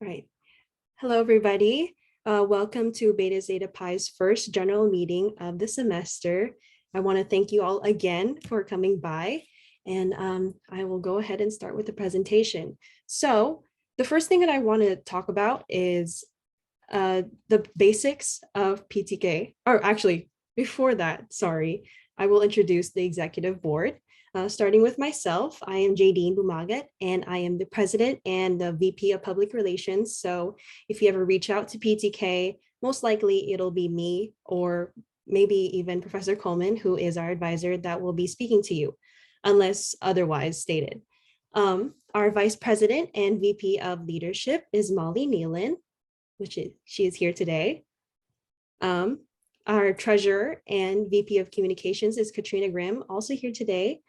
All right. Hello, everybody. Welcome to Beta Zeta Pi's first general meeting of the semester. I want to thank you all again for coming by, and I will go ahead and start with the presentation. So the first thing that I want to talk about is the basics of PTK, or actually, before that, sorry, I will introduce the executive board. Starting with myself, I am Jadine Bumagat, and I am the president and the VP of Public Relations. So if you ever reach out to PTK, most likely it'll be me or maybe even Professor Coleman, who is our advisor, that will be speaking to you, unless otherwise stated. Our vice president and VP of leadership is Molly Nealon, she is here today. Our treasurer and VP of communications is Katrina Graham, also here today.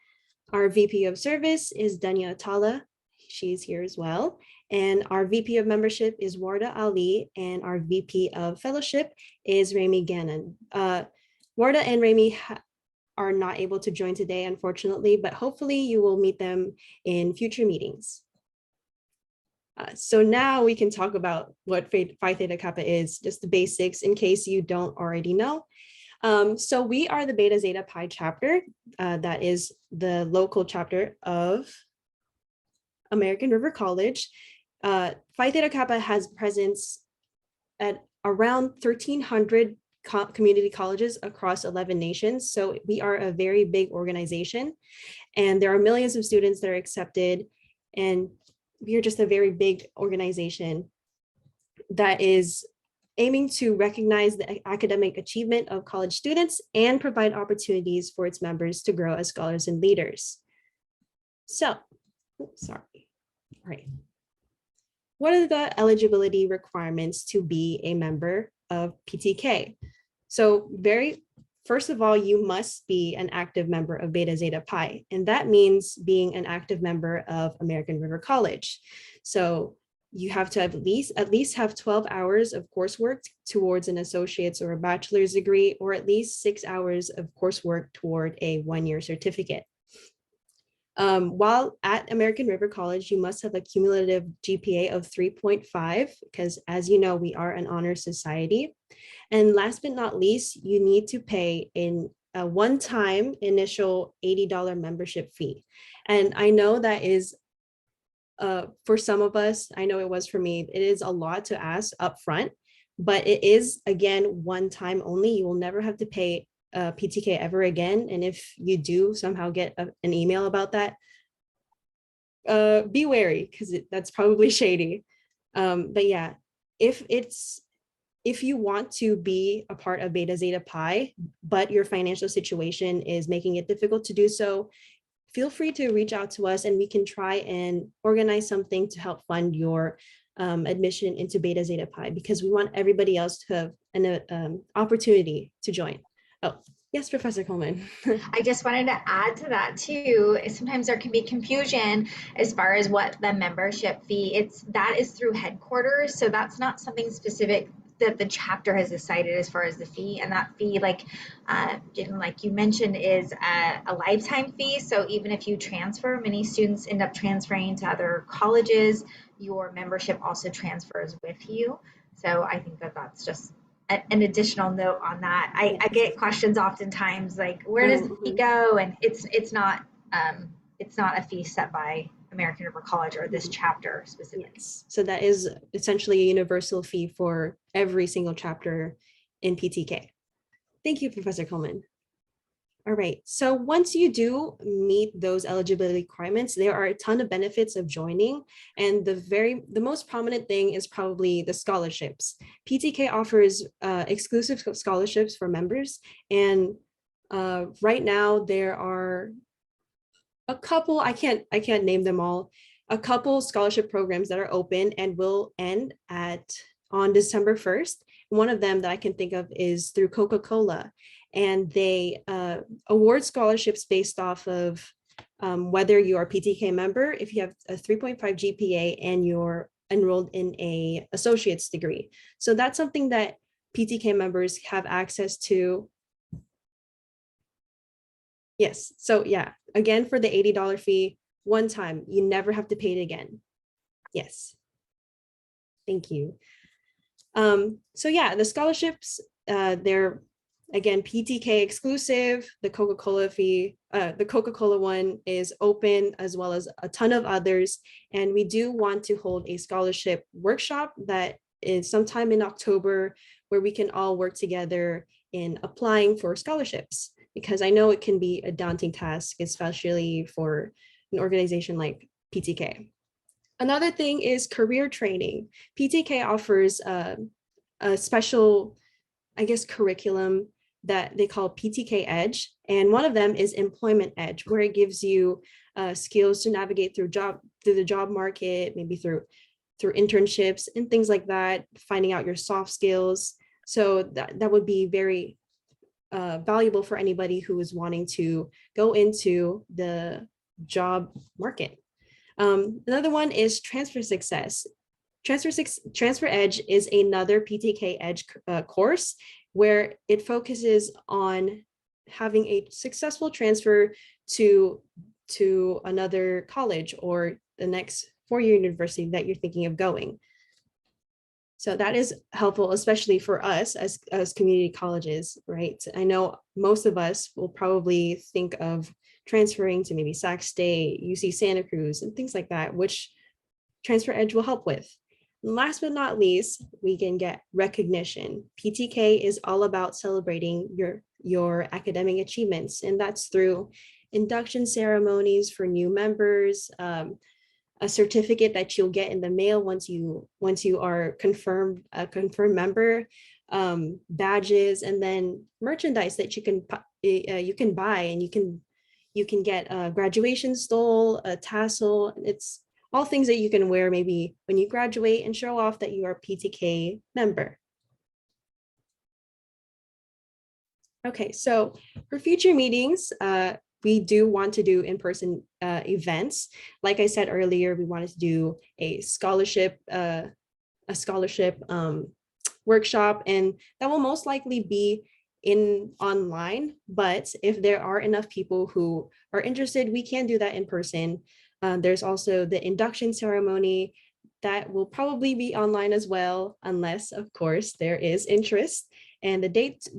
Our VP of service is Danya Atala. She's here as well. And our VP of membership is Warda Ali, and our VP of fellowship is Remy Gannon. Warda and Remy are not able to join today, unfortunately, but hopefully you will meet them in future meetings. So now we can talk about what Phi Theta Kappa is, just the basics in case you don't already know. So we are the Beta Zeta Pi chapter, that is the local chapter of American River College. Phi Theta Kappa has presence at around 1,300 community colleges across 11 nations. So we are a very big organization, and there are millions of students that are accepted, and we are just a very big organization that is aiming to recognize the academic achievement of college students and provide opportunities for its members to grow as scholars and leaders. So, sorry. All right. What are the eligibility requirements to be a member of PTK? So first of all, you must be an active member of Beta Zeta Pi, and that means being an active member of American River College. So you have to at least have 12 hours of coursework towards an associate's or a bachelor's degree, or at least 6 hours of coursework toward a one-year certificate. While at American River College, you must have a cumulative GPA of 3.5, because as you know, we are an honor society. And last but not least, you need to pay in a one-time initial $80 membership fee. And I know that is, for some of us, I know it was for me, it is a lot to ask upfront, but it is, again, one time only. You will never have to pay PTK ever again. And if you do somehow get an email about that, be wary, because that's probably shady. But yeah, if you want to be a part of Beta Zeta Pi, but your financial situation is making it difficult to do so, feel free to reach out to us and we can try and organize something to help fund your admission into Beta Zeta Pi, because we want everybody else to have an opportunity to join. Oh, yes, Professor Coleman. I just wanted to add to that too. Sometimes there can be confusion as far as what the membership fee, that is through headquarters. So that's not something specific that the chapter has decided as far as the fee. And that fee, like you mentioned, is a lifetime fee. So even if you transfer, many students end up transferring to other colleges, your membership also transfers with you. So I think that that's just an additional note on that. I get questions oftentimes like, where does the fee go? And it's not a fee set by American River College or this chapter specifically. Yes. So that is essentially a universal fee for every single chapter in PTK. Thank you, Professor Coleman. All right, so once you do meet those eligibility requirements, there are a ton of benefits of joining. And the most prominent thing is probably the scholarships. PTK offers exclusive scholarships for members. And right now there are a couple, I can't name them all, a couple scholarship programs that are open and will end on December 1st. One of them that I can think of is through Coca-Cola. And they award scholarships based off of whether you're a PTK member, if you have a 3.5 GPA and you're enrolled in an associate's degree. So that's something that PTK members have access to. Yes, so yeah, again, for the $80 fee, one time, you never have to pay it again. Yes. Thank you. So yeah, the scholarships, they're again PTK exclusive. The Coca-Cola fee, the Coca-Cola one is open, as well as a ton of others. And we do want to hold a scholarship workshop that is sometime in October, where we can all work together in applying for scholarships, because I know it can be a daunting task, especially for an organization like PTK. Another thing is career training. PTK offers a special, I guess, curriculum that they call PTK Edge. And one of them is Employment Edge, where it gives you skills to navigate through the job market, maybe through internships and things like that, finding out your soft skills. So that would be very valuable for anybody who is wanting to go into the job market. Another one is Transfer Success. Transfer Edge is another PTK Edge course where it focuses on having a successful transfer to another college or the next four-year university that you're thinking of going. So that is helpful, especially for us as community colleges, right? I know most of us will probably think of transferring to maybe Sac State, UC Santa Cruz, and things like that, which Transfer Edge will help with. And last but not least, we can get recognition. PTK is all about celebrating your academic achievements, and that's through induction ceremonies for new members, a certificate that you'll get in the mail once you are confirmed a confirmed member, badges, and then merchandise that you can buy, and you can get a graduation stole, a tassel. It's all things that you can wear maybe when you graduate and show off that you are a PTK member. Okay, so for future meetings, we do want to do in-person events. Like I said earlier, we wanted to do a scholarship workshop, and that will most likely be online. But if there are enough people who are interested, we can do that in person. There's also the induction ceremony that will probably be online as well, unless, of course, there is interest. And the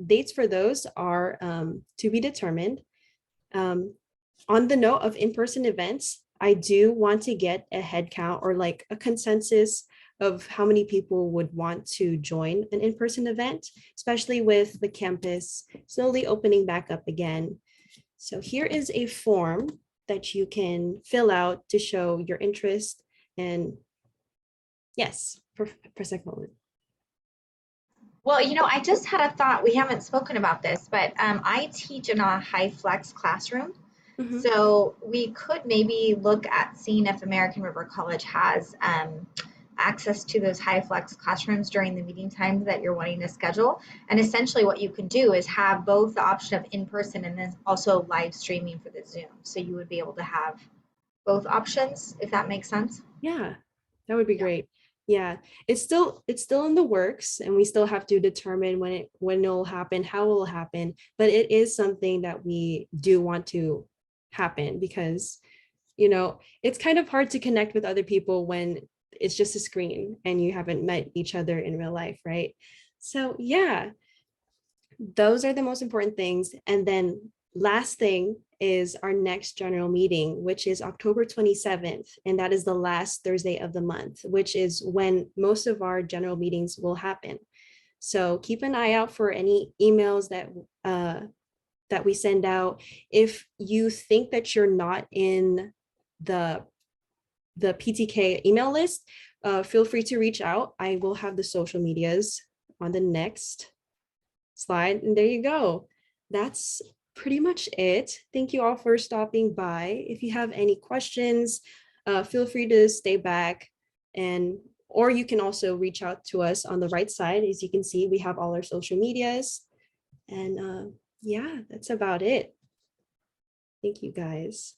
dates for those are to be determined. On the note of in-person events, I do want to get a head count or like a consensus of how many people would want to join an in-person event, especially with the campus slowly opening back up again. So here is a form that you can fill out to show your interest. And yes, Professor Coleman. Well, I just had a thought. We haven't spoken about this, but I teach in a high flex classroom. Mm-hmm. So we could maybe look at seeing if American River College has access to those high flex classrooms during the meeting times that you're wanting to schedule. And essentially what you can do is have both the option of in-person and then also live streaming for the Zoom. So you would be able to have both options, if that makes sense. Yeah, that would be great. Yeah, it's still in the works, and we still have to determine when it'll happen, how it will happen, but it is something that we do want to happen, because it's kind of hard to connect with other people when it's just a screen and you haven't met each other in real life, right? So yeah, those are the most important things. And then last thing is our next general meeting, which is October 27th. And that is the last Thursday of the month, which is when most of our general meetings will happen. So keep an eye out for any emails that we send out. If you think that you're not in the PTK email list, feel free to reach out. I will have the social medias on the next slide. And there you go. That's pretty much it. Thank you all for stopping by. If you have any questions, feel free to stay back, or you can also reach out to us on the right side. As you can see, we have all our social medias. And yeah, that's about it. Thank you guys.